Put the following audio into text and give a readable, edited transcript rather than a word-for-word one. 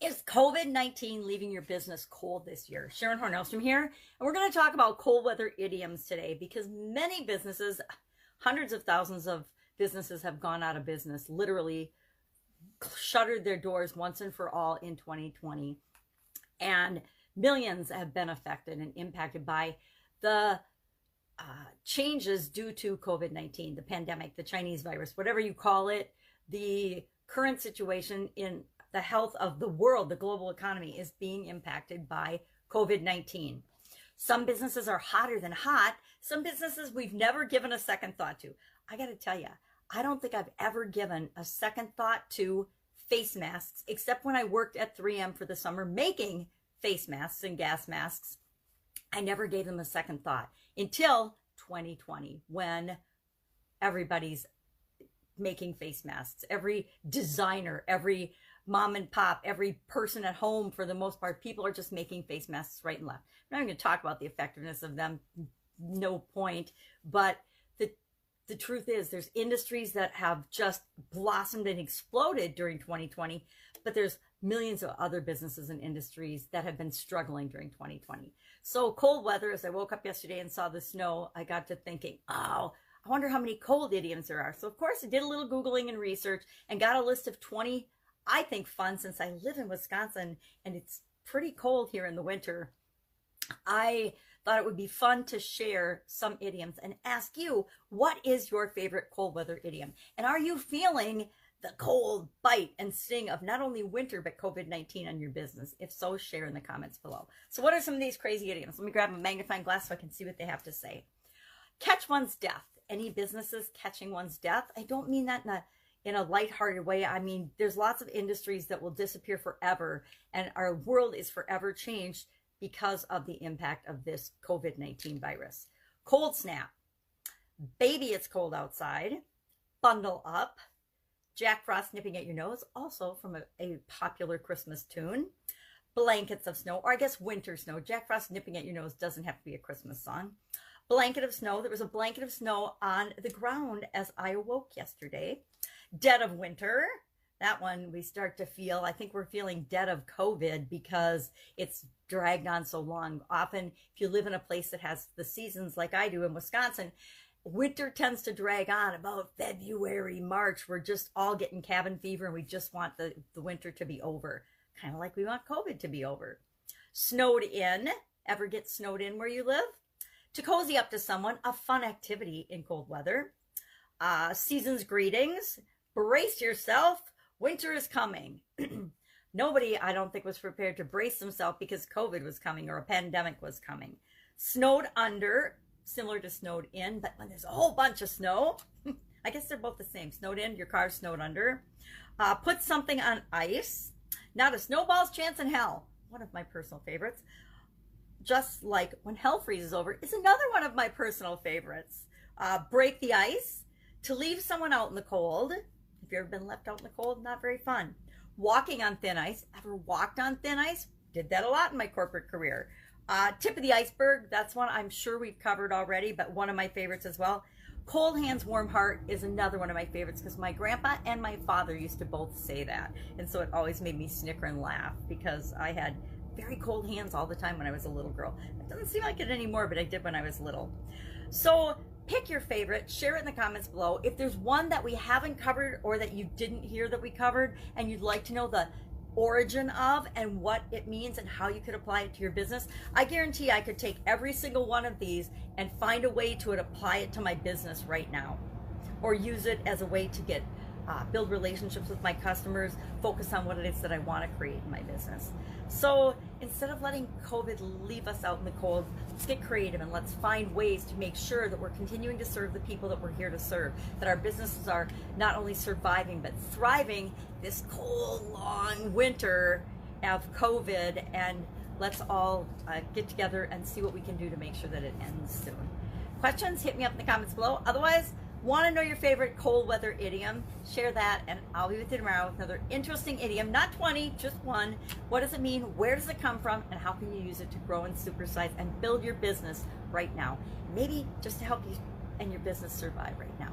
Is COVID-19 leaving your business cold this year? Sharon Horne-Ellstrom here, and we're going to talk about cold weather idioms today because many businesses, hundreds of thousands of businesses have gone out of business, literally shuttered their doors once and for all in 2020. And millions have been affected and impacted by the changes due to COVID-19, the pandemic, the Chinese virus, whatever you call it. The current situation in the health of the world, the global economy, is being impacted by COVID-19. Some businesses are hotter than hot. Some businesses we've never given a second thought to. I got to tell you, I don't think I've ever given a second thought to face masks, except when I worked at 3M for the summer making face masks and gas masks. I never gave them a second thought until 2020, when everybody's making face masks. Every designer, every mom and pop, every person at home, for the most part, people are just making face masks right and left. I'm not even going to talk about the effectiveness of them, no point. But the truth is, there's industries that have just blossomed and exploded during 2020, but there's millions of other businesses and industries that have been struggling during 2020. So cold weather, as I woke up yesterday and saw the snow, I got to thinking, oh, I wonder how many cold idioms there are. So of course I did a little Googling and research and got a list of 20, I think, fun, since I live in Wisconsin and it's pretty cold here in the winter. I thought it would be fun to share some idioms and ask you, what is your favorite cold weather idiom? And are you feeling the cold bite and sting of not only winter, but COVID-19 on your business? If so, share in the comments below. So what are some of these crazy idioms? Let me grab a magnifying glass so I can see what they have to say. Catch one's death. Any businesses catching one's death? I don't mean that in a lighthearted way. I mean, there's lots of industries that will disappear forever, and our world is forever changed because of the impact of this COVID-19 virus. Cold snap. Baby, it's cold outside. Bundle up. Jack Frost nipping at your nose, also from a popular Christmas tune. Blankets of snow, or I guess winter snow. Jack Frost nipping at your nose doesn't have to be a Christmas song. Blanket of snow. There was a blanket of snow on the ground as I awoke yesterday. Dead of winter. That one we start to feel. I think we're feeling dead of COVID because it's dragged on so long. Often, if you live in a place that has the seasons like I do in Wisconsin, winter tends to drag on about February, March. We're just all getting cabin fever and we just want the winter to be over. Kind of like we want COVID to be over. Snowed in. Ever get snowed in where you live? To cozy up to someone, a fun activity in cold weather. Season's greetings. Brace yourself. Winter is coming. Nobody, I don't think, was prepared to brace themselves because COVID was coming or a pandemic was coming. Snowed under, similar to snowed in, but when there's a whole bunch of snow, I guess they're both the same. Snowed in, your car's snowed under. Put something on ice. Not a snowball's chance in hell. One of my personal favorites. Just like when hell freezes over is another one of my personal favorites. Break the ice. To leave someone out in the cold. If you've ever been left out in the cold, not very fun. Walking on thin ice. Ever walked on thin ice? Did that a lot in my corporate career. Tip of the iceberg. That's one I'm sure we've covered already, but one of my favorites as well. Cold hands, warm heart is another one of my favorites because my grandpa and my father used to both say that. And so it always made me snicker and laugh because I had very cold hands all the time when I was a little girl. It doesn't seem like it anymore, but I did when I was little. So pick your favorite, share it in the comments below. If there's one that we haven't covered or that you didn't hear that we covered and you'd like to know the origin of and what it means and how you could apply it to your business, I guarantee I could take every single one of these and find a way to apply it to my business right now, or use it as a way to get build relationships with my customers, focus on what it is that I want to create in my business. So instead of letting COVID leave us out in the cold, let's get creative and let's find ways to make sure that we're continuing to serve the people that we're here to serve, that our businesses are not only surviving but thriving this cold, long winter of COVID. And let's all get together and see what we can do to make sure that it ends soon. Questions? Hit me up in the comments below. Otherwise, want to know your favorite cold weather idiom? Share that, and I'll be with you tomorrow with another interesting idiom. Not 20, just one. What does it mean? Where does it come from? And how can you use it to grow and supersize and build your business right now? Maybe just to help you and your business survive right now.